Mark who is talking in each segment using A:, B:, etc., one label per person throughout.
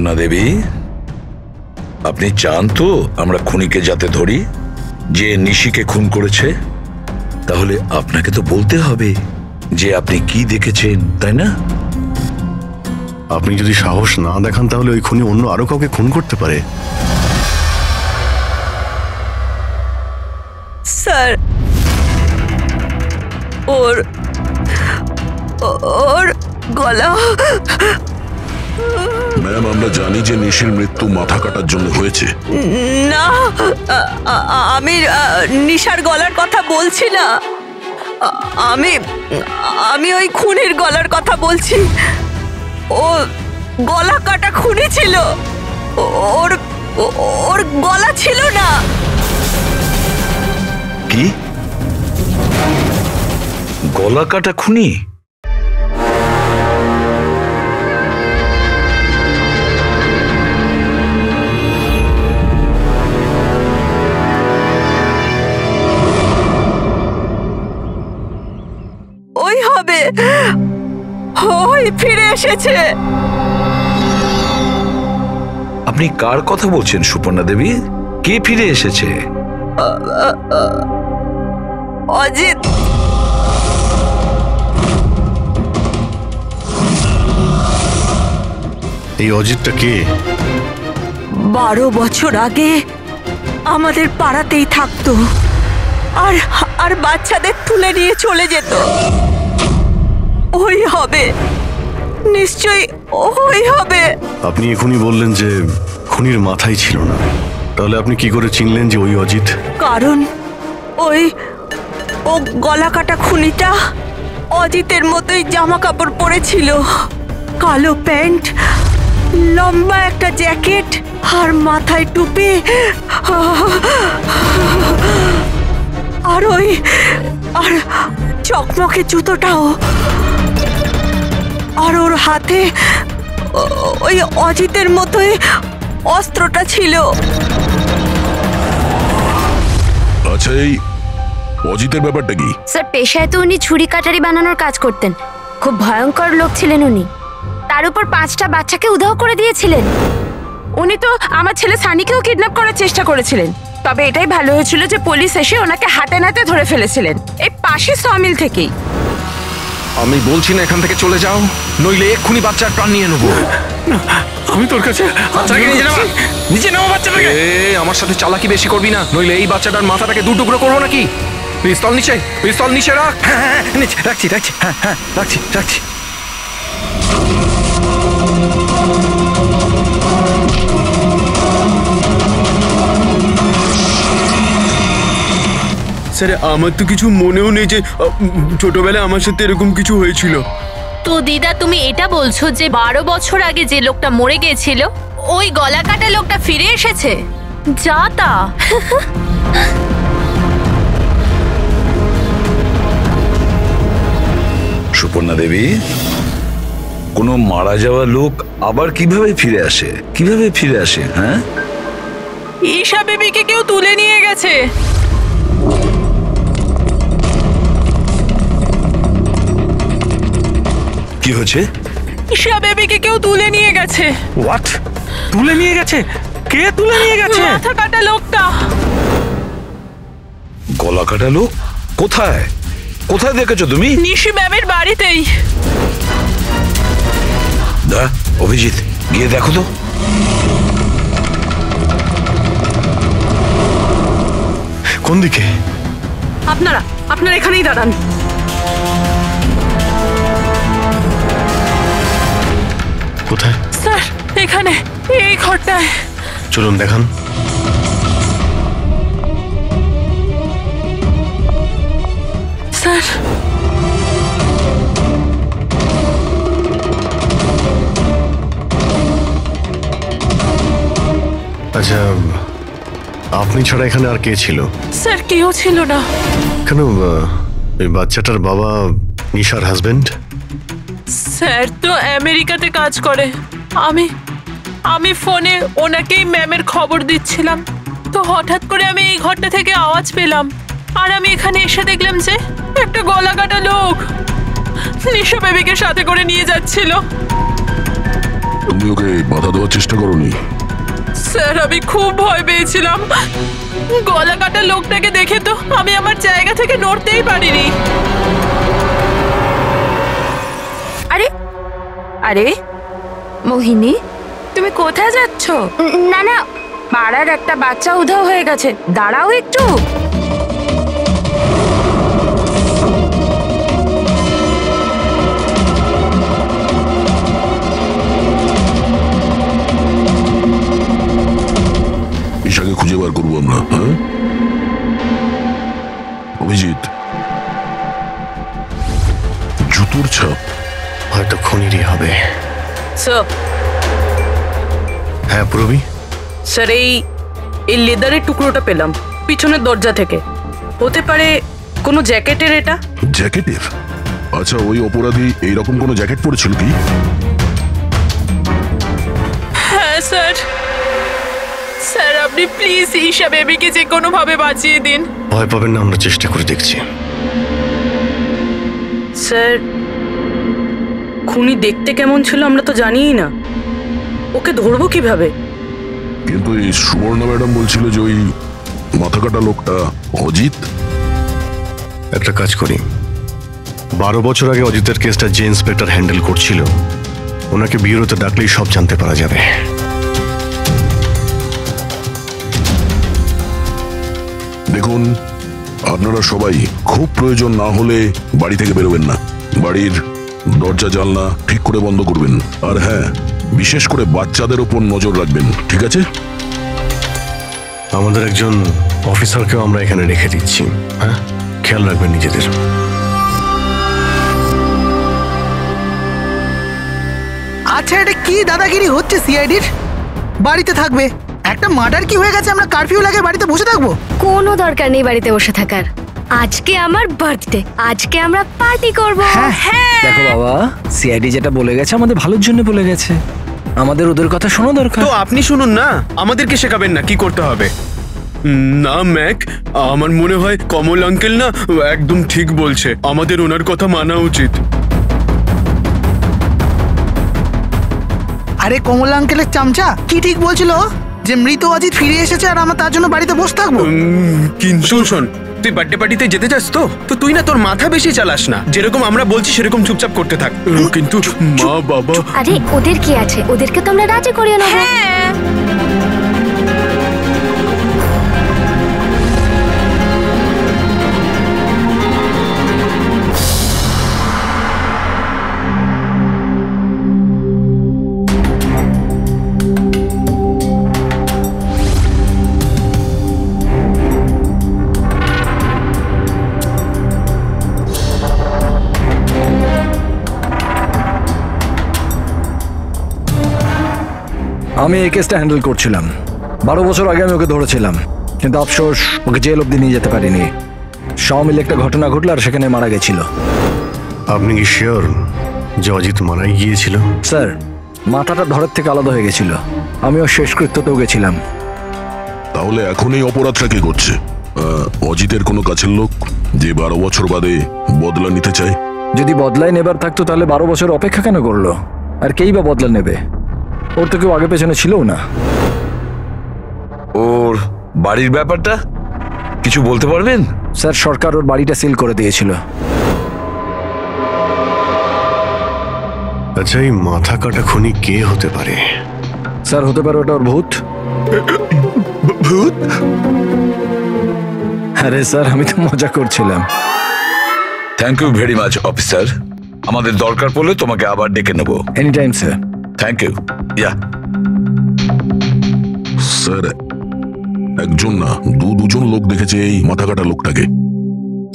A: সুপর্ণা দেবী, আপনি চান তো আমরা খুনিকে যাতে ধরি, যে নিশিকে খুন করেছে? তাহলে আপনাকে তো বলতে হবে যে আপনি কি দেখেছেন, তাই না?
B: আপনি যদি সাহস না দেখান তাহলে ওই খুনি অন্য আরো কাউকে খুন করতে পারে।
C: স্যার, ওর ওর গলা।
D: ম্যাম, আমরা জানি যে নিশির মৃত্যু মাথা কাটার জন্য হয়েছে।
C: না, আমি নিশার গলার কথা বলছি না। আমি আমি ওই খুনির গলার কথা বলছি। ও গলা কাটা খুনি ছিল, ওর ওর গলা ছিল না।
A: কি গলা কাটা খুনি?
C: ওই হবে, ওই ফিরে এসেছে।
A: আপনি কার কথা বলছেন সুপর্ণা দেবী? কে ফিরে এসেছে?
C: অজিত।
B: এই অজিতটা কে?
C: 12 বছর আগে আমাদের পাড়াতেই থাকতো, আর আর বাচ্চাদের তুলে নিয়ে চলে যেত। ওই হবে, নিশ্চয়ই ওই হবে।
B: আপনি এখনই বললেন যে খুনির মাথাই ছিল না, তাহলে আপনি কি করে চিনলেন যে ওই অজিত?
C: কারণ ও গলা কাটা খুনিটা অজিতের মতোই জামা কাপড় পরেছিল, কালো প্যান্ট, লম্বা একটা জ্যাকেট আর মাথায় টুপি, আর আর চকমকে জুতোটাও, আর ওর হাতে ওই অজিতের মতোই অস্ত্রটা ছিল।
D: আচ্ছা, এই অজিতের ব্যাপারটা কি?
E: স্যার, পেশায় তো উনি ছুরি কাটারি বানানোর কাজ করতেন। খুব ভয়ঙ্কর লোক ছিলেন উনি। তার উপর 5টা বাচ্চাকে উধাও করে দিয়েছিলেন।
F: উনি তো আমার ছেলে সানিকেও কিডন্যাপ করার চেষ্টা করেছিলেন। তবে এটাই ভালো হয়েছিল যে পুলিশ এসে ওনাকে হাতে নাতে ধরে ফেলেছিলেন, এই পাশে সমিল থেকেই।
G: আমি বলছি না এখান থেকে চলে যাও, নইলে এক্ষুনি বাচ্চার প্রাণ নিয়ে নেবো।
H: আমি তোর কাছে
G: বাচ্চাকে নিচে নাও বাচ্চাটাকে। আমার সাথে চালাকি বেশি করবি না, নইলে এই বাচ্চাটার মাথাটাকে 2 টুকরো করবো নাকি। পিস্তল নিচে রাখ। হ্যাঁ, নিচে রাখছি। হ্যাঁ, রাখছি।
H: স্যার, আমার তো কিছু মনেও নেই যে ছোটবেলায় আমার সাথে এরকম কিছু হয়েছিল।
I: তো দিদা, তুমি এটা বলছো যে 12 বছর আগে যে লোকটা মরে গিয়েছিল ওই গলা কাটা লোকটা ফিরে এসেছে? যা তা।
A: সুপর্ণা দেবী, কোনো মারা যাওয়া লোক আবার কিভাবে ফিরে আসে? হ্যাঁ,
F: ঈশা বেবিকে কেউ তুলে নিয়ে গেছে।
A: কি হচ্ছে?
F: ঈশা বেবিকে কেউ তুলে নিয়ে গেছে।
G: হোয়াট? তুলে নিয়ে গেছে? কে তুলে নিয়ে গেছে?
F: মাথা কাটা লোকটা।
A: গলা কাটা লোক? কোথায় দেখেছো তুমি?
F: নিশি ম্যামের বাড়িতেই।
A: অভিজিৎ, গিয়ে দেখো তো।
B: কোন দিকে?
F: আপনারা এখানেই দাঁড়ান।
B: কোথায়?
F: স্যার, এখানে, এই ঘরটায়।
B: চলুন দেখান।
F: স্যার,
B: আচ্ছা, আপনি ছাড়া এখানে আর কে ছিল?
F: স্যার, কেউ ছিল না।
B: কেন, এই বাচ্চাটার বাবা নিশার হাজবেন্ড?
F: স্যার তো আমেরিকাতে কাজ করে। আমি ফোনে ওনাকেই ম্যামের খবর দিচ্ছিলাম, তো হঠাৎ করে আমি এই ঘরটা থেকে আওয়াজ পেলাম, আর আমি এখানে এসে দেখলাম যে একটা গলা কাটা লোক নিশা বেবিকে সাথে করে নিয়ে যাচ্ছিল।
D: তুমি ওকে বাধা দেওয়ার চেষ্টা করোনি?
F: স্যার আমি খুব ভয় পেয়েছিলাম। গলা কাটা লোকটাকে দেখে তো আমি আমার জায়গা থেকে নড়তেই পারিনি।
C: আরে আরে মোহিনী, তুমি কোথায় যাচ্ছ?
E: না না,
C: পাড়ার একটা বাচ্চা উধাও হয়ে গেছে, দাঁড়াও একটু।
D: ঈশাকে খুঁজে বার করবো আমরা। হ্যাঁ অভিজিৎ, জুতোর ছাপ
B: হয়তো খুনিরই হবে।
J: স্যার,
B: হ্যাঁ পূরবী,
J: স্যার এই লেদারের টুকরোটা পেলাম পিছনের দরজা থেকে। হতে পারে কোনো জ্যাকেটের এটা?
D: জ্যাকেটের? আচ্ছা, ওই অপরাধী এইরকম কোনো জ্যাকেট পরেছিল কি?
F: হ্যাঁ স্যার। স্যার আপনি প্লিজ ঈশা বেবিকে যে কোনো ভাবে বাঁচিয়ে দিন।
B: ভয় পাবেন না, আমরা চেষ্টা করে দেখছি।
J: স্যার খুনি দেখতে কেমন ছিল আমরা তো জানিই না, ওকে ধরবো কিভাবে?
D: কিন্তু এই সুবর্ণা ম্যাডাম বলছিল যে ওই মাথা কাটা লোকটা অজিত।
B: একটা কাজ করি, 12 বছর আগে অজিতের কেসটা যে ইন্সপেক্টর হ্যান্ডেল করছিল, ওনাকে বিউরোতে ডাকলেই সব জানতে পারা যাবে।
D: দেখুন, আপনারা সবাই খুব প্রয়োজন না হলে বাড়ি থেকে বেরোবেন না। বাড়ির দরজা জানলা ঠিক করে বন্ধ করবেন। আর হ্যাঁ, বিশেষ করে বাচ্চাদের উপর নজর রাখবেন, ঠিক আছে?
B: আমাদের একজন অফিসারকেও আমরা এখানে রেখে দিচ্ছি। হ্যাঁ, খেয়াল রাখবেন নিজেদের।
K: আচ্ছা, এটা কি দাদাগিরি হচ্ছে সিআইডির? বাড়িতে থাকবে, একটা মার্ডার কি হয়ে গেছে, আমরা কারফিউ লাগে বাড়িতে বসে থাকবো?
E: কোনো দরকার নেই বাড়িতে বসে থাকার। আজকে আমার বার্থডে, আজকে আমরা পার্টি করব।
C: হ্যাঁ
L: দেখো বাবা, সিআইডি যেটা বলে গেছে আমাদের ভালোর জন্য বলে গেছে, আমাদের ওদের কথা শোনা দরকার।
H: তো আপনি শুনুন না, আমাদেরকে শেখাবেন না কি করতে হবে। না ম্যাক, আমার মনে হয় কমল আঙ্কেল না একদম ঠিক বলছে, আমাদের ওনার কথা মানা উচিত।
K: আরে কমলা আঙ্কেলের চামচা কি ঠিক বলছিল যে মৃত অজিত ফিরে এসেছে আর আমরা তার জন্য বাড়িতে বসে থাকবো?
H: কিন্তু শোন, তুই বার্থডে পার্টিতে যেতে চাস তো তুই না তোর মাথা বেশি চালাস না, যেরকম আমরা বলছি সেরকম চুপচাপ করতে থাক। কিন্তু মা বাবা,
E: আরে ওদের কি আছে, ওদেরকে তো আমরা রাজি করিয়ে নেবো।
L: আমি এই কেসটা হ্যান্ডেল করছিলাম। 12 বছর আগে আমি ওকে ধরেছিলাম, কিন্তু আফসোস ওকে জেল অব্দি নিয়ে যেতে পারিনি। সব মিলে একটা ঘটনা ঘটলো আর সেখানে মারা গেছিল।
B: আপনি কি শিওর যে অজিত মারাই গিয়েছিল?
L: স্যার, মাথাটা ধরের থেকে আলাদা হয়ে গেছিল, আমিও শেষকৃত্যতেও গেছিলাম।
D: তাহলে এখন এই অপরাধটা কে করছে? অজিতের কোনো কাছের লোক যে 12 বছর বাদে বদলা নিতে চায়?
L: যদি বদলাই নেবার থাকতো তাহলে 12 বছর অপেক্ষা কেন করলো? আর কেই বা বদলা নেবে? ওর তো কেউ আগে পেছনে ছিল না।
A: ওর বাড়ির ব্যাপারটা কিছু বলতে পারবেন?
L: স্যার, সরকার ওর বাড়িটা সিল করে দিয়েছিল।
B: আচ্ছা, এই মাথা কাটা খুনি কে হতে পারে?
L: স্যার, হতে পারে ওটা ওর ভূত।
H: ভূত?
L: আরে স্যার, আমি তো মজা করছিলাম।
A: Thank you very much officer, আমাদের দরকার পড়লে তোমাকে আবার ডেকে নেব।
L: Any time sir.
A: Thank you. Yeah
D: sir, একজন না দুজন লোক দেখেছে এই মাথা কাটা লোকটাকে।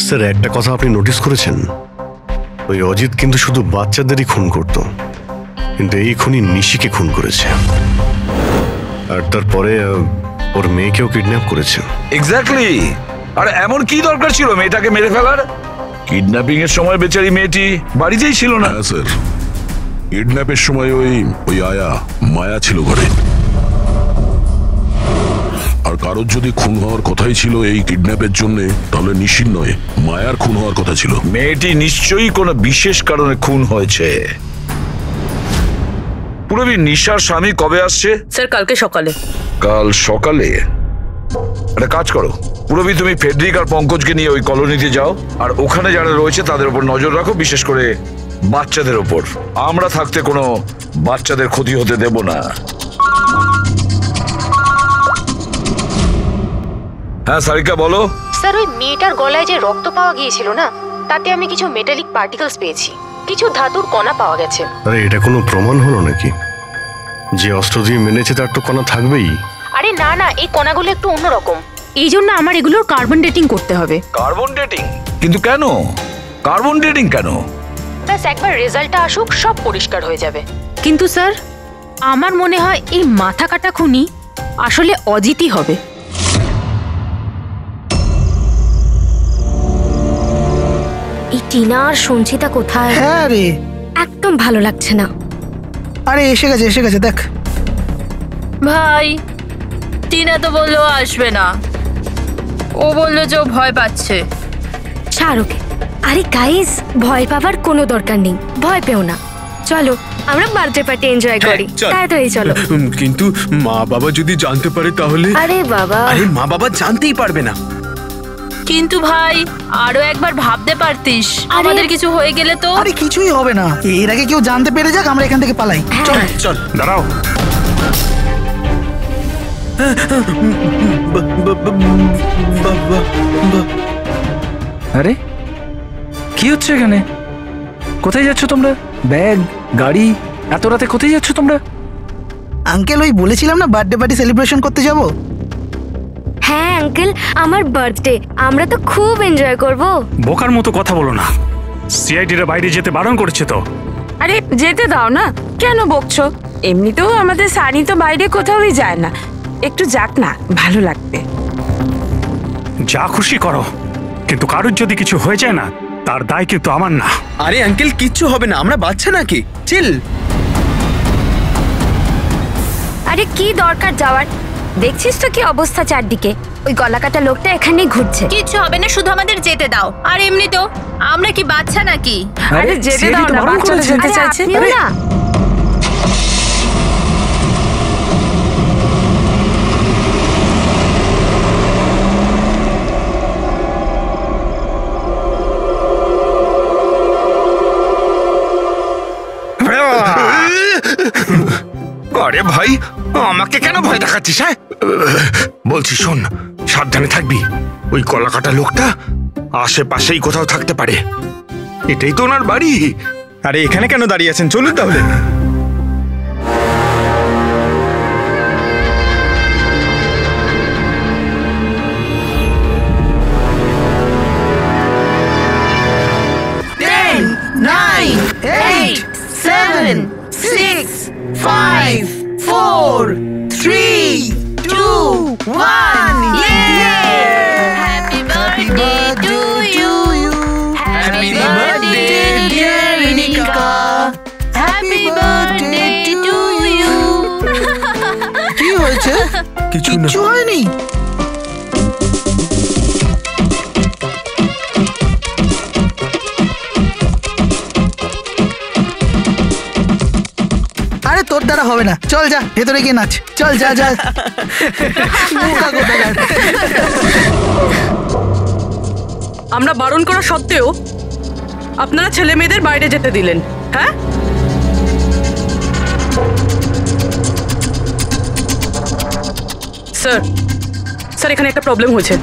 B: স্যার, একটা কথা আপনি নোটিস করেছেন? ওই অজিত কিন্তু শুধু বাচ্চাদেরই খুন করত, কিন্তু এই খুনি নিশিকে খুন করেছে, আর তারপরে ওর মেয়েকেও কিডন্যাপ করেছে।
A: এক্স্যাক্টলি। আর এমন কি দরকার ছিল মেয়েটাকে মেরে ফেলার? কিডন্যাপিং এর সময় বেচারি মেয়েটি বাড়িতেই ছিল না।
D: হ্যাঁ স্যার, কিডন্যাপের সময় ওই আয়া মায়া ছিল ঘরে। আর কারোর যদি খুন হওয়ার কথাই ছিল এই কিডন্যাপের জন্য, তাহলে নিশ্চিত নয় মায়ার খুন হওয়ার কথা ছিল।
A: মেয়েটি নিশ্চয়ই কোনো বিশেষ কারণে খুন হয়েছে। পুরবী, নিশার স্বামী কবে আসছে?
J: স্যার কালকে সকালে।
A: কাল সকালে? একটা কাজ করো পুরবী, তুমি ফেডরিক আর পঙ্কজকে নিয়ে ওই কলোনিতে যাও, আর ওখানে যারা রয়েছে তাদের উপর নজর রাখো, বিশেষ করে বাচ্চাদের ওপর। আমরা থাকতে কোনো বাচ্চাদের ক্ষতি হতে দেব না। হ্যাঁ সারিকা বলো।
M: স্যার, ওই মেয়েটার গলায় যে রক্ত পাওয়া গিয়েছিল না, তাতে আমি কিছু মেটালিক পার্টিকেলস পেয়েছি, কিছু ধাতুর কণা পাওয়া গেছে।
B: আরে এটা কোনো প্রমাণ হলো নাকি? যে অস্ত্র দিয়ে মেনেছে তার তো কণা থাকবেই।
M: আরে না না, এই কণাগুলো একটু অন্যরকম।
E: এই জন্য আমার এগুলোর কার্বন ডেটিং করতে হবে।
A: Carbon dating? কিন্তু কেন কার্বন ডেটিং কেন?
M: ব্যাস একবার রেজাল্টটা আসুক, সব পরিষ্কার হয়ে যাবে।
E: কিন্তু স্যার, আমার মনে হয় এই মাথা কাটা খুনি আসলে অজিতই হবে। এই টিনা আর সঞ্চিতা কোথায়?
K: হ্যাঁ রে,
E: একদম ভালো লাগছে না।
K: আরে এসে গেছে দেখ।
I: ভাই, টিনা তো বললো আসবে না, ও বললো যে ও ভয় পাচ্ছে।
E: ছাড় ওকে। আরে গাইস, ভয় পাওয়ার কোনো দরকার নেই, ভয় পেও না। চলো আমরা বার্থডে পার্টি এনজয় করি, তাড়াতাড়ি চলো।
H: কিন্তু মা বাবা যদি জানতে পারে তাহলে?
E: আরে বাবা,
H: আরে মা বাবা জানতেই পারবে না।
I: কিন্তু ভাই, আরো একবার ভাবতে পারতিস, আমাদের কিছু হয়ে গেলে তো।
K: আরে কিছুই হবে না, এর আগে কেউ জানতে পেরে যাক, আমরা এখান থেকে পালাই। চল
H: চল। দাঁড়াও,
L: আরে কি হচ্ছে এখানে? কোথায় যাচ্ছ তোমরা? ব্যাগ, গাড়ি, এত রাতে কোথায় যাচ্ছ তোমরা?
K: আঙ্কেল, ওই বলেছিলাম না বার্থডে পার্টি সেলিব্রেশন করতে যাব।
E: হ্যাঁ আঙ্কেল, আমার বার্থডে, আমরা তো খুব এনজয় করব।
N: বোকার মতো কথা বলো না, সিআইডিরা বাইরে যেতে বারণ করেছে তো।
C: আরে যেতে দাও না, কেন বকছো? এমনিতেও আমাদের সানি তো বাইরে কোথাওই যায় না, একটু যাক না, ভালো লাগবে।
N: যা খুশি করো, কিন্তু কারোর যদি কিছু হয়ে যায় না, তার দায় কিন্তু আমার না।
H: আরে আঙ্কেল, কিচ্ছু হবে না, আমরা বাচ্চা নাকি, চিল।
E: আরে কি দরকার যাওয়ার? দেখছিস তো কি অবস্থা চারদিকে, ওই গলাকাটা লোকটা এখানেই ঘুরছে।
I: কিচ্ছু হবে না, শুধু আমাদের যেতে দাও। আর এমনি তো আমরা কি বাচ্চা নাকি?
C: আরে যেতে দাও না, বাচ্চারা যেতে চাইছে।
E: না
G: আরে ভাই, আমাকে কেন ভয় দেখাচ্ছিস? হ্যাঁ বলছি শোন, সাবধানে থাকবি। ওই কলাকাটা লোকটা আশেপাশেই কোথাও থাকতে পারে, এটাই তো ওনার বাড়ি।
H: আরে এখানে কেন দাঁড়িয়ে আছেন, চলুন তাহলে।
K: কিছু হয়নি। আরে তোর দ্বারা হবে না, চল যা ভেতরে গিয়ে নাচ, চল যা যা।
J: আমরা বারণ করা সত্ত্বেও আপনারা ছেলে মেয়েদের বাইরে যেতে দিলেন, হ্যাঁ? স্যার, স্যার এখানে একটা প্রবলেম হয়েছে।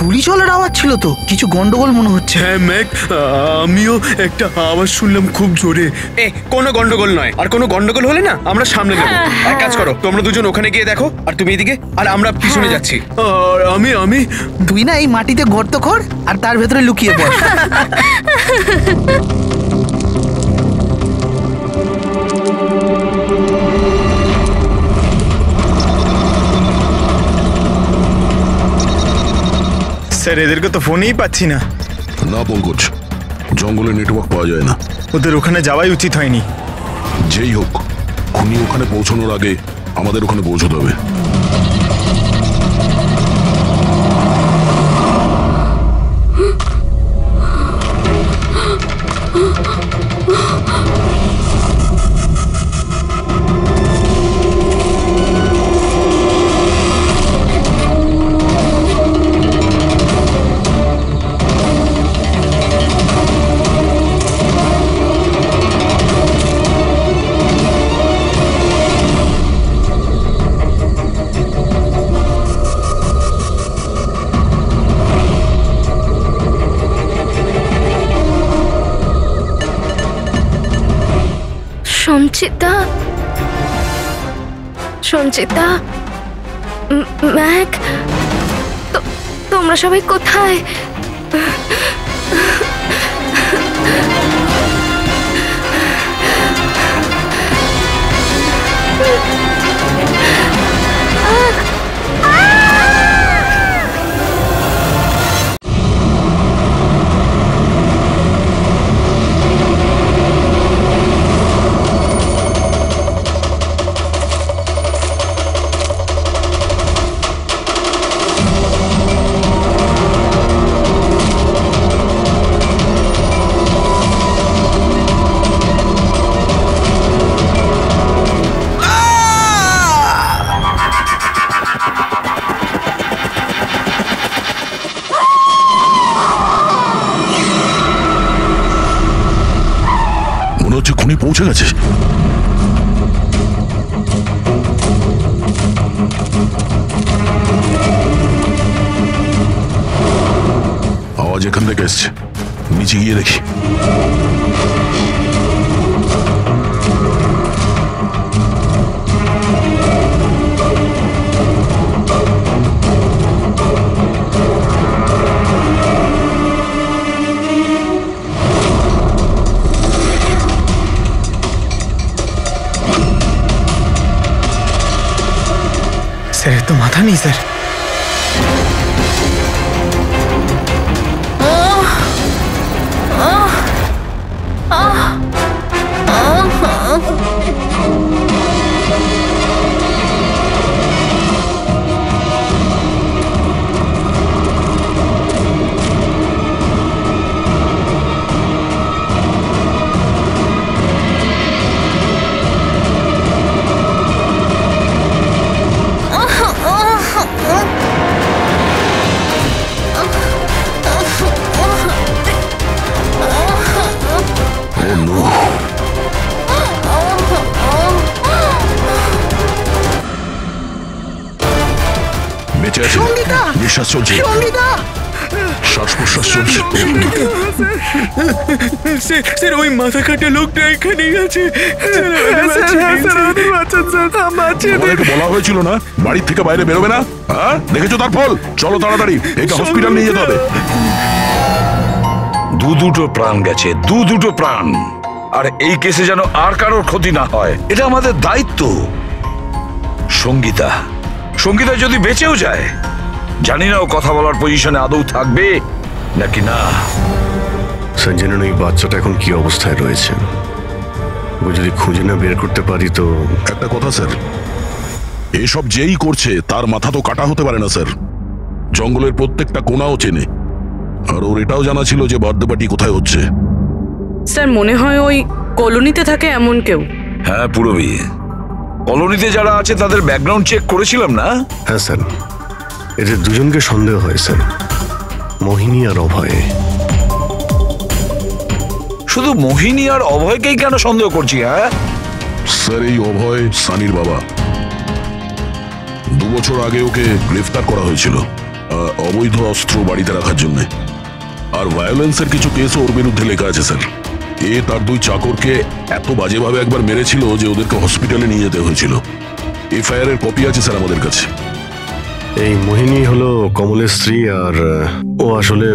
K: গুলি চলার আওয়াজ ছিল তো, কিছু গন্ডগোল মনে হচ্ছে।
H: হ্যাঁ ম্যাক, আমিও একটা আওয়াজ শুনলাম খুব জোরে। কোনো গন্ডগোল নয়, আর কোনো গন্ডগোল হলে না আমরা সামনে নেব। এক কাজ করো, তোমরা দুজন ওখানে গিয়ে দেখো, আর তুমি এদিকে, আর আমরা পিছনে যাচ্ছি। আর আমি
K: তুই না এই মাটিতে গর্ত কর আর তার ভেতরে লুকিয়ে পড়।
O: স্যার, এদেরকে তো ফোনেই পাচ্ছি না।
D: না পঙ্কজ, জঙ্গলে নেটওয়ার্ক পাওয়া যায় না।
O: ওদের ওখানে যাওয়াই উচিত হয়নি।
D: যেই হোক, খুনি ওখানে পৌঁছানোর আগে আমাদের ওখানে পৌঁছতে হবে।
E: সঞ্চিতা, সঞ্চিতা, ম্যাক, তোমরা সবাই কোথায়? মনে হচ্ছে খুনি পৌঁছে গেছে। আওয়াজ এখান থেকে এসছে, নিচে গিয়ে দেখি।
O: স্যার তো মাথা নেই স্যার। বেঁচে আছে, নিঃশ্বাস চলছে, শ্বাস প্রশ্বাস চলছে।
H: স্যার ওই মাথা কাটা লোকটা এখানেই আছে।
D: বলা হয়েছিল না বাড়ির থেকে বাইরে বেরোবে না? হ্যাঁ, দেখেছো তার ফল। চলো তাড়াতাড়ি, একে হসপিটাল নিয়ে যেতে হবে।
A: দুটো প্রাণ গেছে, দুটো প্রাণ। আর এই কেসে যেন আর কারোর ক্ষতি না হয়, এটা আমাদের দায়িত্ব। সঙ্গীতা, সঙ্গীতা যদি বেঁচেও যায়, জানি না ও কথা বলার পজিশনে আদৌ থাকবে নাকি না।
B: স্যার, জেনে এই বাচ্চাটা এখন কি অবস্থায় রয়েছে, ও যদি খুঁজে না বের করতে পারি তো।
D: একটা কথা স্যার, এসব যেই করছে তার মাথা তো কাটা হতে পারে না স্যার। জঙ্গলের প্রত্যেকটা কোণাও চেনে, আর ওর এটাও জানা ছিল যে বার্থডে পার্টি কোথায় হচ্ছে।
J: স্যার মনে হয় ওই কলোনিতে থাকে এমন কেউ।
A: হ্যাঁ পুরবী, কলোনিতে যারা আছে তাদের ব্যাকগ্রাউন্ড চেক করেছিলাম না?
B: হ্যাঁ স্যার, এদের দুজনকে সন্দেহ হয় স্যার, মোহিনী আর অভয়।
A: শুধু মোহিনী আর অভয়কেই কেন সন্দেহ করছি? হ্যাঁ
D: স্যার, এই অভয় সানির বাবা। 2 বছর আগে ওকে গ্রেফতার করা হয়েছিল অবৈধ অস্ত্র বাড়িতে রাখার জন্য। আর ভায়োলেন্সের কিছু কেস ওর বিরুদ্ধে লেখা আছে স্যার। এ তার 2 চাকরকে এত বাজেভাবে একবার মেরেছিল যে ওদেরকে হসপিটালে নিয়ে যেতে হয়েছিল। এফআইআর এর কপি আছে স্যার আমাদের কাছে।
B: এই মোহিনী হলো কমলের স্ত্রী, আর ও আসলে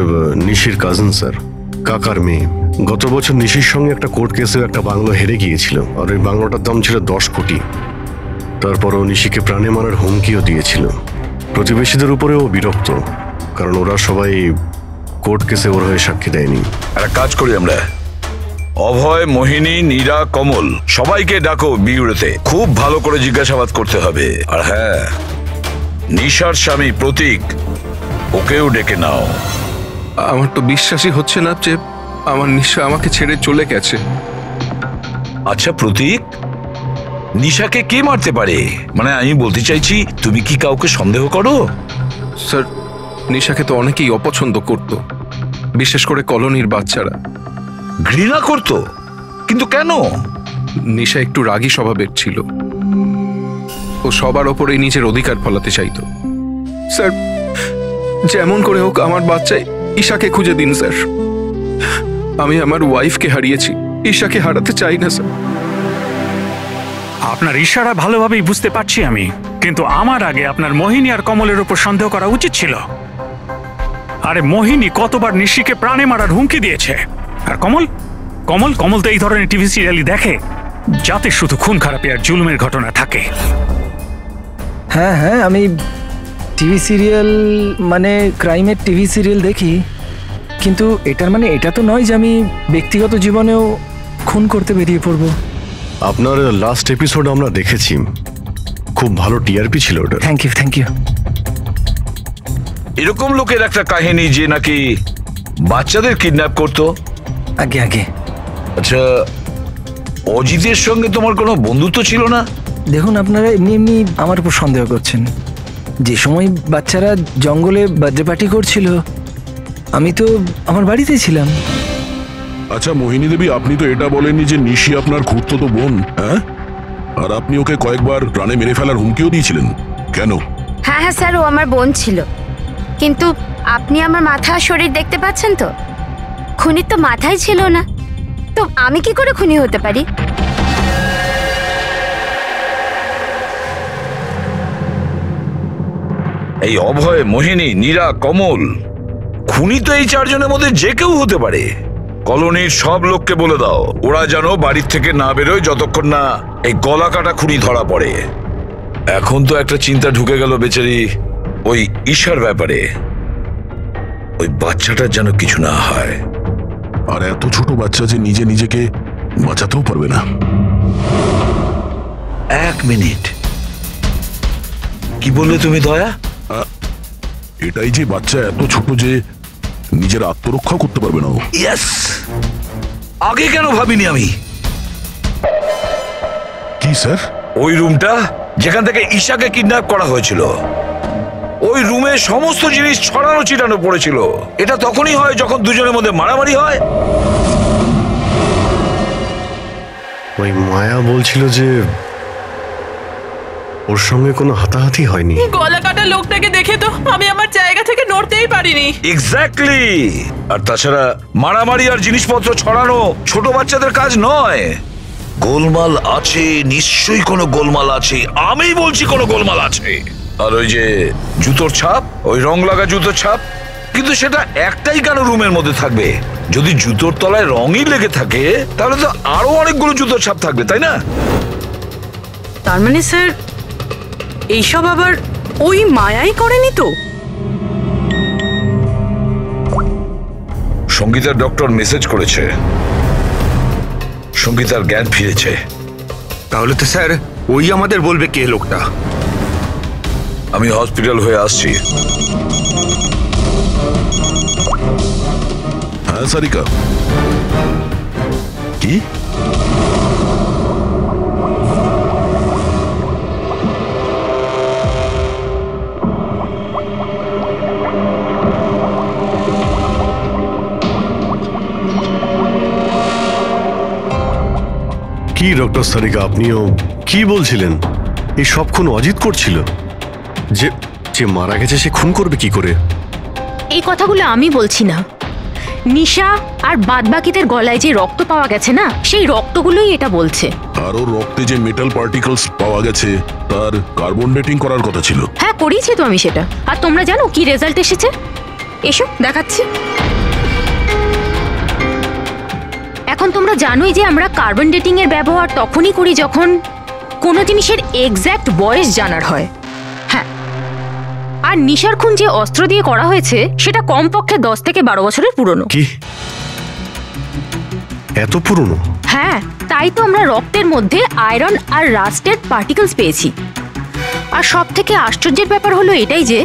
B: নিশির কাজিন স্যার, কাকার মেয়ে। গত বছর নিশির সঙ্গে একটা কোর্ট কেসে একটা বাংলো হেরে গিয়েছিল, আর ওই বাংলোটার দাম ছিল 10 কোটি। তারপর ও নিশিকে প্রাণে মারার হুমকিও দিয়েছিল। প্রতিবেশীদের উপরেও বিরক্ত, কারণ ওরা সবাই কোর্ট কেসে ওর হয়ে সাক্ষী দেয়নি।
A: একটা কাজ করি আমরা, অভয়, মোহিনী, নীরা, কমল সবাইকে ডাকো বিউরোতে। খুব ভালো করে জিজ্ঞাসাবাদ করতে হবে। আর হ্যাঁ, নিশার স্বামী প্রতীক, ওকেও ডেকে নাও।
P: আমার তো বিশ্বাসই হচ্ছে না যে আমার নিশা আমাকে ছেড়ে চলে গেছে।
A: আচ্ছা প্রতীক, নিশাকে কে মারতে পারে? মানে আমি বলতে চাইছি, তুমি কি কাউকে সন্দেহ করো?
P: স্যার, নিশাকে তো অনেকেই অপছন্দ করত, বিশেষ করে কলোনির বাচ্চারা।
A: ঘৃণা করত? কিন্তু কেন?
P: নিশা একটু রাগী স্বভাবের ছিল। ও সবার ওপরেই নিজের অধিকার ফলাতে চাইতো। স্যার, যেমন করে হোক আমার বাচ্চায় ঈশাকে খুঁজে দিন স্যার। আমি আমার ওয়াইফকে হারিয়েছি, ঈশাকে হারাতে চাই না স্যার।
N: আপনার ইশারা ভালোভাবেই বুঝতে পারছি আমি, কিন্তু আমার আগে আপনার মোহিনী আর কমলের উপর সন্দেহ করা উচিত ছিল। আরে মোহিনী কতবার নিশিকে প্রাণে মারার হুমকি দিয়েছে, আর কমল কমল কমল তো এই ধরনের টিভি সিরিয়ালই দেখে, যাতে শুধু খুন খারাপি আর জুলুমের ঘটনা থাকে।
L: হ্যাঁ হ্যাঁ, আমি টিভি সিরিয়াল মানে ক্রাইমের টিভি সিরিয়াল দেখি, কিন্তু এটার মানে এটা তো নয় যে আমি ব্যক্তিগত জীবনেও খুন করতে বেরিয়ে পড়ব।
B: আপনার লাস্ট এপিসোড আমরা দেখেছি, খুব ভালো টিআরপি ছিল ওটা।
L: Thank you thank you.
A: এরকম লোকের একটা কাহিনী যে নাকি বাচ্চাদের কিডন্যাপ করতো।
L: আগে আগে।
A: আচ্ছা, অজিতের সঙ্গে তোমার কোনো বন্ধুত্ব ছিল না?
L: দেখুন, আপনারা এমনি এমনি আমার উপর সন্দেহ করছেন। যে সময় বাচ্চারা জঙ্গলে বার্থডে পার্টি করছিল, আমি তো আমার বাড়িতে ছিলাম।
D: আচ্ছা মোহিনী দেবী, আপনি তো এটা বলেননি যে নিশি আপনার খুঁড়তো বোন, হ্যাঁ? আর আপনি ওকে কয়েকবার প্রাণে মেরে ফেলার হুমকিও দিয়েছিলেন, কেন?
E: হ্যাঁ হ্যাঁ স্যার, ও আমার বোন ছিল, কিন্তু আপনি আমার মাথা আর শরীর দেখতে পাচ্ছেন তো, খুনির তো মাথাই ছিল না, তো আমি কি করে খুনি হতে পারি?
A: এই অভয়, মোহিনী, নীরা, কমল, খুনি তো এই চারজনের মধ্যে যে কেউ হতে পারে। কলোনির সব লোককে বলে দাও, ওরা যেন বাড়ির থেকে না বেরোয় যতক্ষণ না এই গলা কাটা খুনি ধরা পড়ে। এখন তো একটা চিন্তা ঢুকে গেল বেচারি ওই ঈশার ব্যাপারে, ওই বাচ্চাটার যেন কিছু না হয়।
D: আর এত ছোট বাচ্চা যে নিজে নিজেকে বাঁচাতেও পারবে না।
A: এক মিনিট, কি বললে তুমি দয়া?
D: এটাই যে বাচ্চা এত ছোট যে নিজের আত্মরক্ষা করতে পারবে না।
A: ইয়েস, আগে কেন ভাবিনি আমি?
D: কি স্যার?
A: ওই রুমটা যেখান থেকে ঈশাকে কিডন্যাপ করা হয়েছিল, ওই রুমে সমস্ত জিনিস ছড়ানো ছিটানো পড়েছিল। এটা তখনই হয় যখন দুজনের মধ্যে মারামারি হয়।
B: ওই মায়া বলছিল যে ওর সঙ্গে কোনো হাতাহাতি হয়নি।
F: গলা কাটা লোকটাকে দেখে তো আমি আমার জায়গা থেকে নড়তেই পারিনি।
A: এক্স্যাক্টলি। আর তাছাড়া মারামারি আর জিনিসপত্র ছড়ানো ছোট বাচ্চাদের কাজ নয়। গোলমাল আছে, নিশ্চয়ই কোনো গোলমাল আছে, আমি বলছি কোনো গোলমাল আছে। আর ওই যে জুতোর ছাপ, ওই রং লাগা জুতোর ছাপ, কিন্তু সেটা একটাই কেন রুমের মধ্যে থাকবে? যদি জুতোর তলায় রঙই লেগে থাকে তাহলে তো আরো অনেকগুলো জুতোর ছাপ থাকবে, তাই না?
J: তার মানে স্যার এইসব আবার ওই মায়াই করেনি তো?
A: সঙ্গীতার ডক্টর মেসেজ করেছে, সঙ্গীতার জ্ঞান ফিরেছে।
G: তাহলে তো স্যার ওই আমাদের বলবে কে লোকটা।
A: আমি হসপিটাল হয়ে আসছি।
D: হ্যাঁ সারিকা, কি?
B: কি ডক্টর সারিকা, আপনিও কি বলছিলেন? এই সব খুন অজিত করছিল? যে যে মারা গেছে সে খুন করবে কি করে?
M: এই কথাগুলো আমি বলছি না, নিশা আর বাদবাকিদের গলায় যে রক্ত পাওয়া গেছে না, সেই রক্তগুলোই এটা বলছে।
D: আর ওর রক্তে যে মেটাল পার্টিকলস পাওয়া গেছে তার কার্বন ডেটিং করার কথা ছিল।
M: হ্যাঁ করিয়েছি তো আমি সেটা। আর তোমরা জানো কি রেজাল্ট এসেছে? এসো দেখাচ্ছি। এখন তোমরা জানোই যে আমরা কার্বন ডেটিং এর ব্যবহার তখনই করি যখন কোনো জিনিসের এক্স্যাক্ট বয়স জানার হয়। হ্যাঁ, আর নিশার খুন যে অস্ত্র দিয়ে করা হয়েছে সেটা কমপক্ষে 10 থেকে 12 বছরের পুরনো।
B: কি এত পুরনো?
M: হ্যাঁ, তাই তো আমরা রক্তের মধ্যে আয়রন আর রাস্টেড পার্টিকেলস পেয়েছি। আর সব থেকে আশ্চর্যের ব্যাপার হলো এটাই যে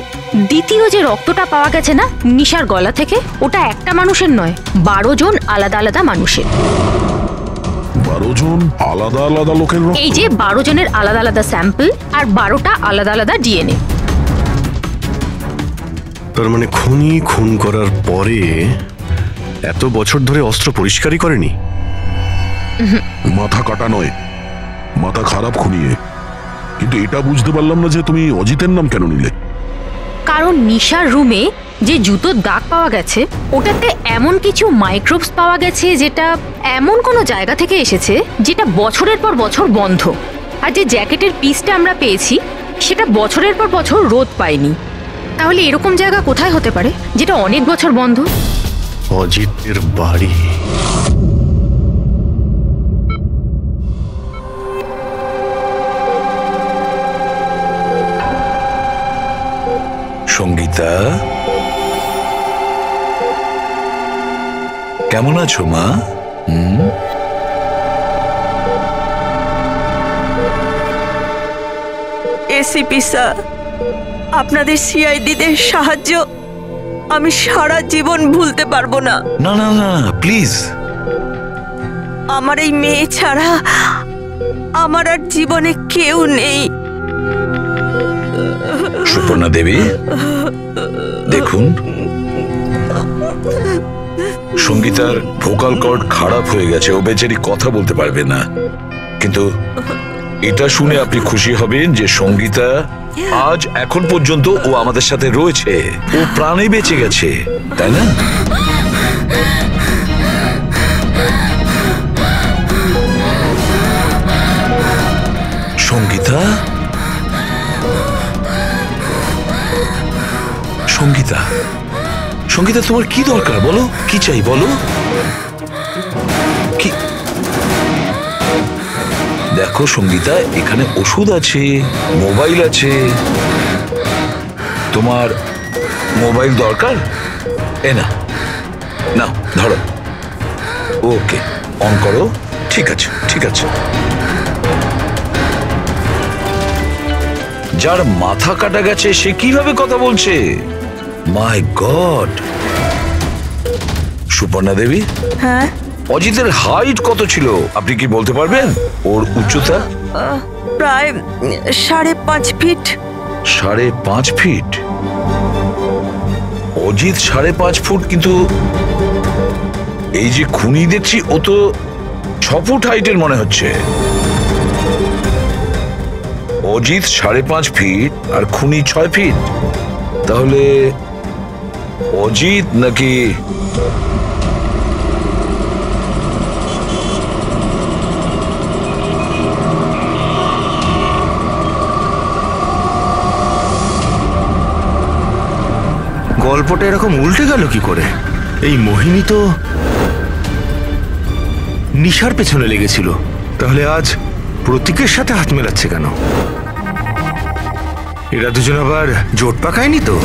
M: দ্বিতীয় যে রক্তটা পাওয়া গেছে না নিশার গলা থেকে, ওটা একটা মানুষের নয়, 12 জন আলাদা আলাদা মানুষের।
D: 12 জন আলাদা আলাদা লোকের রক্ত?
M: এই যে 12 জনের আলাদা আলাদা স্যাম্পল আর 12টা আলাদা আলাদা ডিএনএ।
B: তার মানে খুনি খুন করার পরে এত বছর ধরে অস্ত্র পরিষ্কারই করেনি?
D: মাথা কাটা নয়, মাথা খারাপ খুনিয়ে। কিন্তু এটা বুঝতে পারলাম না যে তুমি অজিতের নাম কেন নিলে।
M: কারণ নিশার রুমে যে জুতোর দাগ পাওয়া গেছে ওটাতে এমন কিছু মাইক্রোবস পাওয়া গেছে যেটা এমন কোনো জায়গা থেকে এসেছে যেটা বছরের পর বছর বন্ধ। আর যে জ্যাকেটের পিসটা আমরা পেয়েছি সেটা বছরের পর বছর রোদ পায়নি। তাহলে এরকম জায়গা কোথায় হতে পারে যেটা অনেক বছর বন্ধ?
B: অজিতের বাড়ি।
A: সঙ্গীতা, কেমন আছো মা?
C: এসিপি স্যার, আপনাদের সিআইডিদের সাহায্য আমি সারা জীবন ভুলতে পারবো না।
A: না না না, প্লিজ।
C: আমার এই মেয়ে ছাড়া আমার আর জীবনে কেউ নেই।
A: সুপর্ণা দেবী, দেখুন, সঙ্গীতার ভোকাল কর্ড খারাপ হয়ে গেছে, ও বেচারি কথা বলতে পারবে না। কিন্তু এটা শুনে আপনি খুশি হবেন যে সঙ্গীতা আজ এখন পর্যন্ত ও আমাদের সাথে রয়েছে, ও প্রাণে বেঁচে গেছে, তাই না? সঙ্গীতা, সঙ্গীতা, সঙ্গীতা, তোমার কি দরকার বলো? কি চাই বলো? কি? দেখো সঙ্গীতা, এখানে ওষুধ আছে, মোবাইল আছে। তোমার মোবাইল দরকার? এ না, নাও ধরো। ওকে, অন করো। ঠিক আছে, ঠিক আছে। যার মাথা কাটা গেছে সে কিভাবে কথা বলছে? মাই গড। সুপর্ণা দেবী,
C: হ্যাঁ,
A: অজিতের হাইট কত ছিল আপনি কি বলতে পারবেন? ওর উচ্চতা?
C: প্রায় 5.5 ফিট।
A: 5.5 ফিট? অজিত 5.5 ফুট, কিন্তু এই যে খুনি দেখছি ও তো 6 ফুট হাইটের মনে হচ্ছে। অজিত 5.5 ফিট আর খুনি 6 ফিট। তাহলে অজিত নাকি
G: গল্পটা এরকম উল্টে গেল কি করে? এই মোহিনী তো নিশার পেছনে লেগেছিল, তাহলে আজ প্রতীকের সাথে হাত মেলাচ্ছে কেন? এরা দুজন আবার জোট পাকায়নি তো?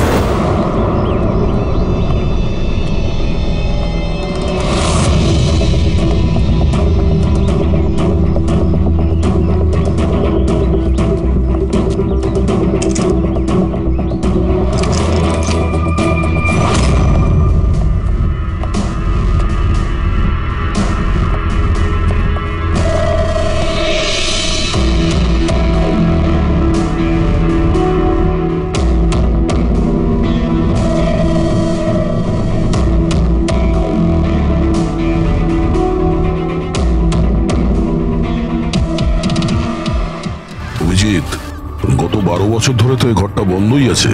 D: গত 12 বছর ধরে তো এই ঘরটা বন্ধই আছে,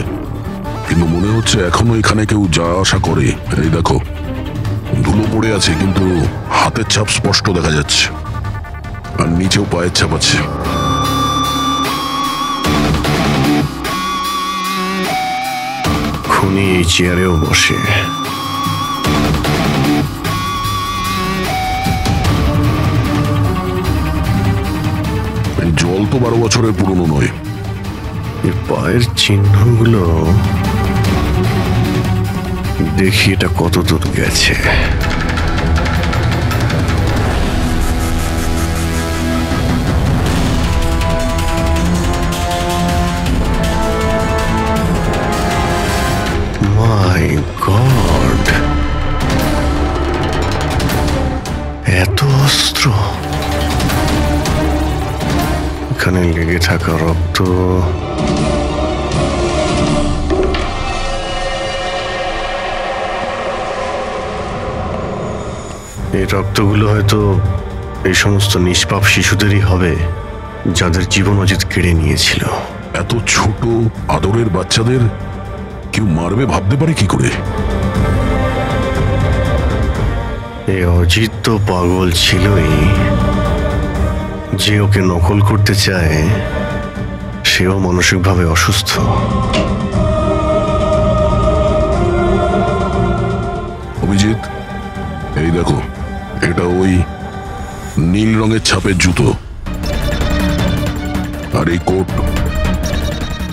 D: কিন্তু মনে হচ্ছে এখনো এখানে কেউ যাওয়া আসা করে। এই দেখো, ধুলো পড়ে আছে কিন্তু হাতের ছাপ স্পষ্ট দেখা যাচ্ছে, আর নিচেও পায়ের ছাপ আছে।
B: খুনি এই চেয়ারেও বসে।
D: জল তো 12 বছরের পুরনো নয়।
B: এই পায়ের চিহ্নগুলো দেখি এটা কত দূর গেছে। থাকা রক্ত। এই রক্তগুলো হয়তো এই সমস্ত নিষ্পাপ শিশুদেরই হবে যাদের জীবন অজিত কেড়ে নিয়েছিল।
D: এত ছোট আদরের বাচ্চাদের কেউ মারবে ভাবতে পারে কি করে?
B: এই অজিত তো পাগল ছিলই, যে ওকে নকল করতে চায় সেও মানসিকভাবে অসুস্থ।
D: অভিজিৎ, এই দেখো, এটা ওই নীল রঙের ছাপের জুতো, আর এই কোট,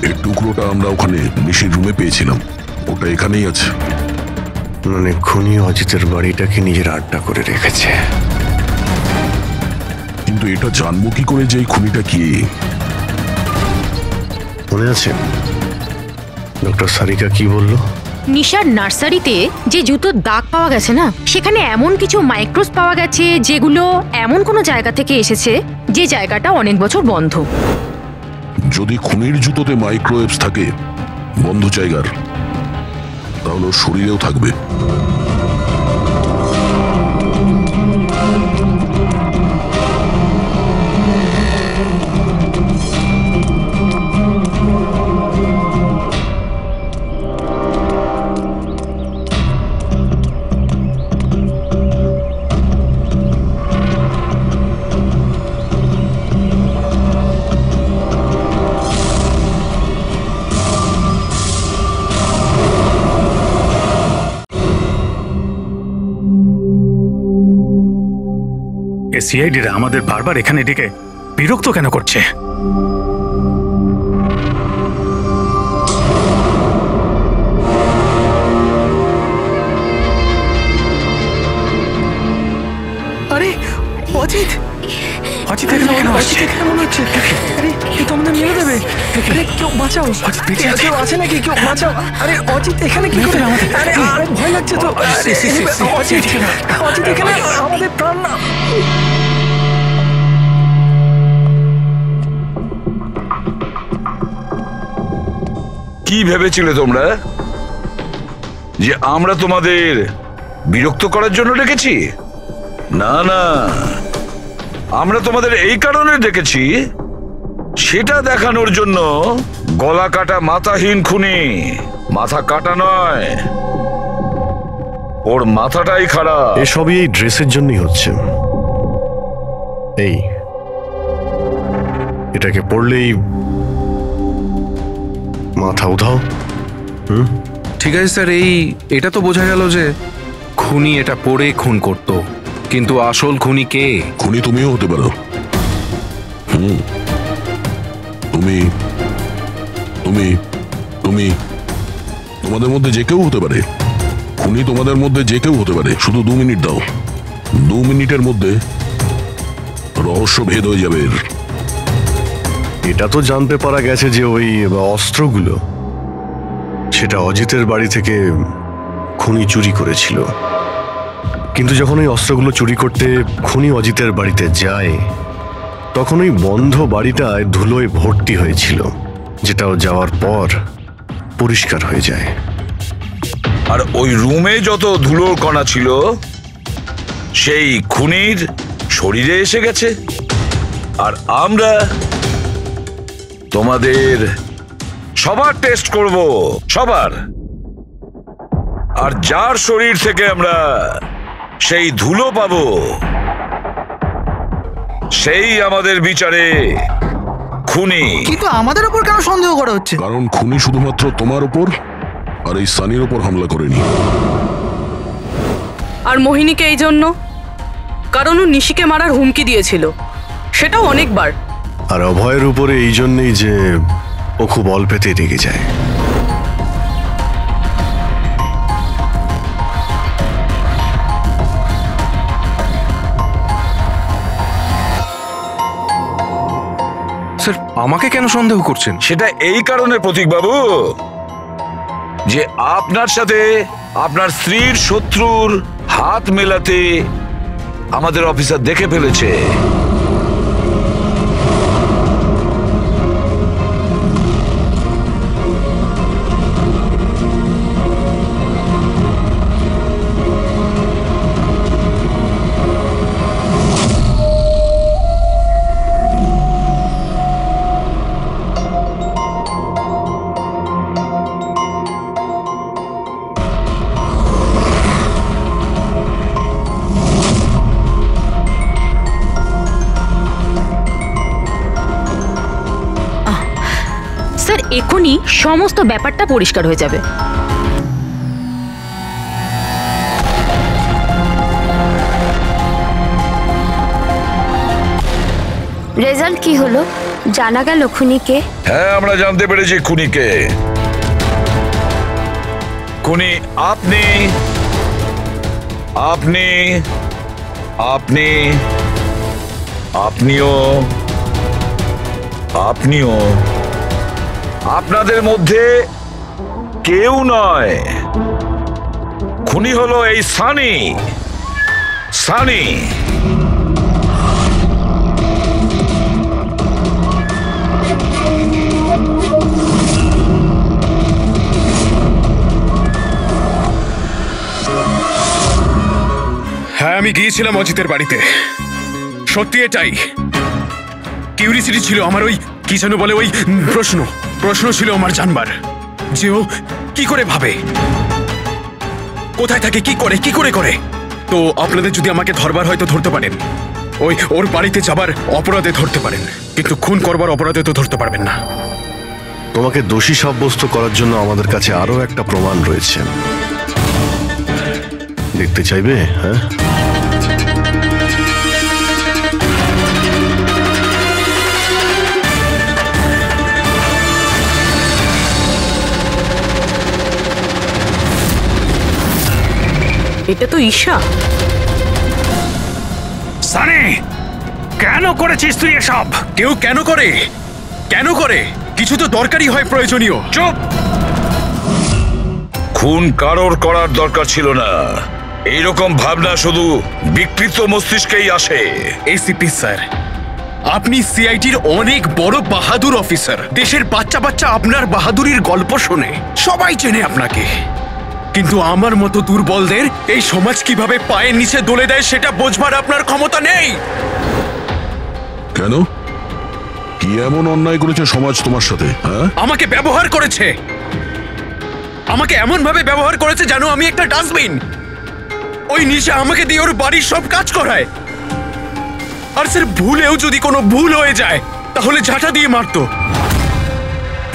D: এই টুকরোটা আমরা ওখানে নিশির রুমে পেয়েছিলাম, ওটা এখানেই আছে।
B: মানে খুনি অজিতের বাড়িটাকে নিজের আড্ডা করে রেখেছে।
D: কিন্তু এটা জানবো কি করে যে এই খুনিটা কি?
B: মনে আছে ডক্টর সারিকা কি বলল?
M: নিশার নার্সারিতে যে জুতোর দাগ পাওয়া গেছে না, সেখানে এমন কিছু মাইক্রোস পাওয়া গেছে যেগুলো এমন কোনো জায়গা থেকে এসেছে যে জায়গাটা অনেক বছর বন্ধ।
D: যদি খুনির জুতোতে মাইক্রোওয়েভস থাকে বন্ধ জায়গার, তাহলে শরীরেও থাকবে।
N: সিআইডিরা আমাদের বারবার এখানে ডেকে বিরক্ত কেন করছে?
L: আরে অজিত, অজিত এখানে কেন আসছে? এখানে মনে হচ্ছে আরে এ তো আমাদের মেরে দেবে। আরে কেউ বাঁচাও, কেউ আছে নাকি? কেউ বাঁচাও। আরে অজিত এখানে কি করে? আরে আরে ভয় লাগছে তো। অজিত, অজিত এখানে আমাদের প্রাণ না।
A: কি ভেবেছিলে তোমরা যে আমরা তোমাদের বিরক্ত করার জন্য ডেকেছি? না না, আমরা তোমাদের এই কারণে ডেকেছি, সেটা দেখানোর জন্য গলা কাটা মাথাহীন খুনি, মাথা কাটা নয়, ওর মাথাটাই খারাপ।
B: এসবই এই ড্রেসের জন্যই হচ্ছে। এই এটাকে পড়লেই মাথা উধাও।
P: ঠিক আছে স্যার, এটা তো বোঝা গেল যে খুনি এটা পরে খুন করত, কিন্তু আসল খুনি কে?
D: খুনি তুমিও হতে পারো। তুমি তুমি তুমি তোমাদের মধ্যে যে কেউ হতে পারে। খুনি তোমাদের মধ্যে যে কেউ হতে পারে। শুধু 2 মিনিট দাও, 2 মিনিটের মধ্যে রহস্য ভেদ হয়ে যাবে।
B: এটা তো জানতে পারা গেছে যে ওই অস্ত্রগুলো সেটা অজিতের বাড়ি থেকে খুনি চুরি করেছিল। কিন্তু যখন ওই অস্ত্রগুলো চুরি করতে খুনি অজিতের বাড়িতে যায়, তখন ওই বন্ধ বাড়িটায় ধুলোয় ভর্তি হয়েছিল, যেটাও যাওয়ার পর পরিষ্কার হয়ে যায়।
A: আর ওই রুমে যত ধুলোর কণা ছিল সেই খুনির শরীরে এসে গেছে। আর আমরা তোমাদের সবার টেস্ট করব, সবার। আর যার শরীর থেকে আমরা সেই ধুলো পাবো, সেই আমাদের বিচারে খুনি।
K: কিন্তু আমাদের উপর কেন সন্দেহ করা হচ্ছে?
D: কারণ খুনি শুধুমাত্র তোমার উপর আর এই সানির উপর হামলা করেনি।
J: আর মোহিনীকে এই জন্য, কারণ ও নিশিকে মারার হুমকি দিয়েছিল, সেটাও অনেকবার।
B: আর অভয়ের উপরে এই জন্যই যে ও খুব অল্পেতেই রেগে যায়।
P: স্যার, আমাকে কেন সন্দেহ করছেন?
A: সেটা এই কারণে প্রতীক বাবু যে আপনার সাথে আপনার স্ত্রীর শত্রুর হাত মেলাতে আমাদের অফিসার দেখে ফেলেছে।
M: তখনই সমস্ত ব্যাপারটা পরিষ্কার হয়ে যাবে।
E: রেজাল্ট কি হলো? জানা গেল খুনিকে?
A: হ্যাঁ, আমরা জানতে পেরেছি খুনিকে। খুনি আপনি আপনি আপনি আপনিও আপনিও আপনাদের মধ্যে কেউ নয়। খুনি হলো এই সানি। সানি
H: হ্যাঁ, আমি গিয়েছিলাম অজিতের বাড়িতে। সত্যি এটাই। কিউরিসিটি ছিল আমার, ওই কি যেন বলে, ওই প্রশ্ন ছিল আমার জানবার যে ও কি করে ভাবে, কোথায় থাকে, কি করে। তো আপনাদের যদি আমাকে ধরবার হয় তো ধরতে পারেন, ওর বাড়িতে যাবার অপরাধে ধরতে পারেন, কিন্তু খুন করবার অপরাধে তো ধরতে পারবেন না।
B: তোমাকে দোষী সাব্যস্ত করার জন্য আমাদের কাছে আরো একটা প্রমাণ রয়েছে। দেখতে চাইবে? হ্যাঁ,
J: এটা তো ঈশা।
N: সানি, কেন করেছিস তুই এসব?
H: কেউ কেন করে? কিছু তো দরকারই হয়, প্রয়োজনীয়।
A: চুপ! খুন কারোর করার দরকার ছিল না। এইরকম ভাবনা শুধু বিকৃত মস্তিষ্কেই আসে।
H: এসিপি স্যার, আপনি সিআইডির অনেক বড় বাহাদুর অফিসার। দেশের বাচ্চা আপনার বাহাদুরির গল্প শোনে, সবাই চেনে আপনাকে। কিন্তু আমার মতো দুর্বলদের এই সমাজ কিভাবে পায়ের নিচে দলে দেয় সেটা বোঝবার আপনার ক্ষমতা নেই।
D: কেন? কি এমন অন্যায় করেছে সমাজ তোমার সাথে? হ্যাঁ,
H: আমাকে ব্যবহার করেছে। আমাকে এমন ভাবে ব্যবহার করেছে যেন আমি একটা ডাস্টবিন। ওই নিশা আমাকে দিয়ে ওর বাড়ির সব কাজ করায়। আর স্যার, ভুলেও যদি কোনো ভুল হয়ে যায় তাহলে ঝাঁটা দিয়ে মারতো।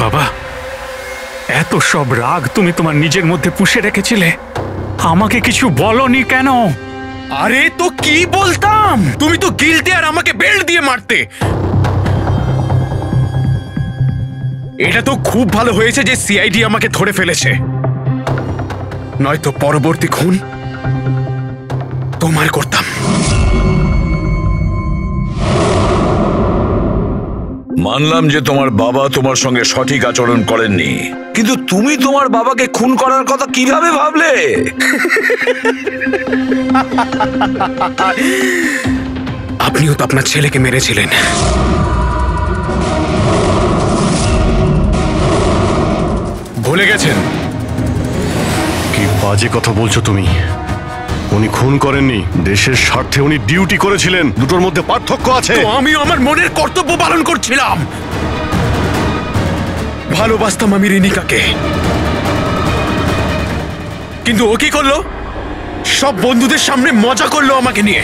N: বাবা, এত সব রাগ তুমি তোমার নিজের মধ্যে পুষে রেখেছিলে, আমাকে কিছু বলনি কেন?
H: আরে তো কি বলতাম, তুমি তো গিলতে আর আমাকে বেল্ট দিয়ে মারতে। এটা তো খুব ভালো হয়েছে যে সিআইডি আমাকে ধরে ফেলেছে, নয়তো পরবর্তী খুন তোমার করতাম।
A: মানলাম যে তোমার বাবা তোমার সঙ্গে সঠিক আচরণ করেননি, কিন্তু তুমি তোমার বাবাকে খুন করার কথা কিভাবে ভাবলে?
H: আপনিও তো আপনার ছেলেকে মেরেছিলেন। ভুলে গেছেন?
B: কি বাজে কথা বলছো তুমি? উনি খুন করেননি, দেশের স্বার্থে উনি ডিউটি করেছিলেন। দুটোর মধ্যে পার্থক্য আছে।
H: তো আমিও আমার মনের কর্তব্য পালন করছিলাম। ভালোবাসতাম আমি রিনিকাকে, কিন্তু ও কি করলো? সব বন্ধুদের সামনে মজা করলো আমাকে নিয়ে।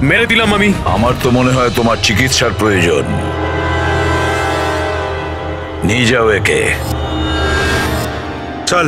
H: মেরে দিলাম আমি।
A: আমার তো মনে হয় তোমার চিকিৎসার প্রয়োজন। নিয়ে যাও একে।
G: চল।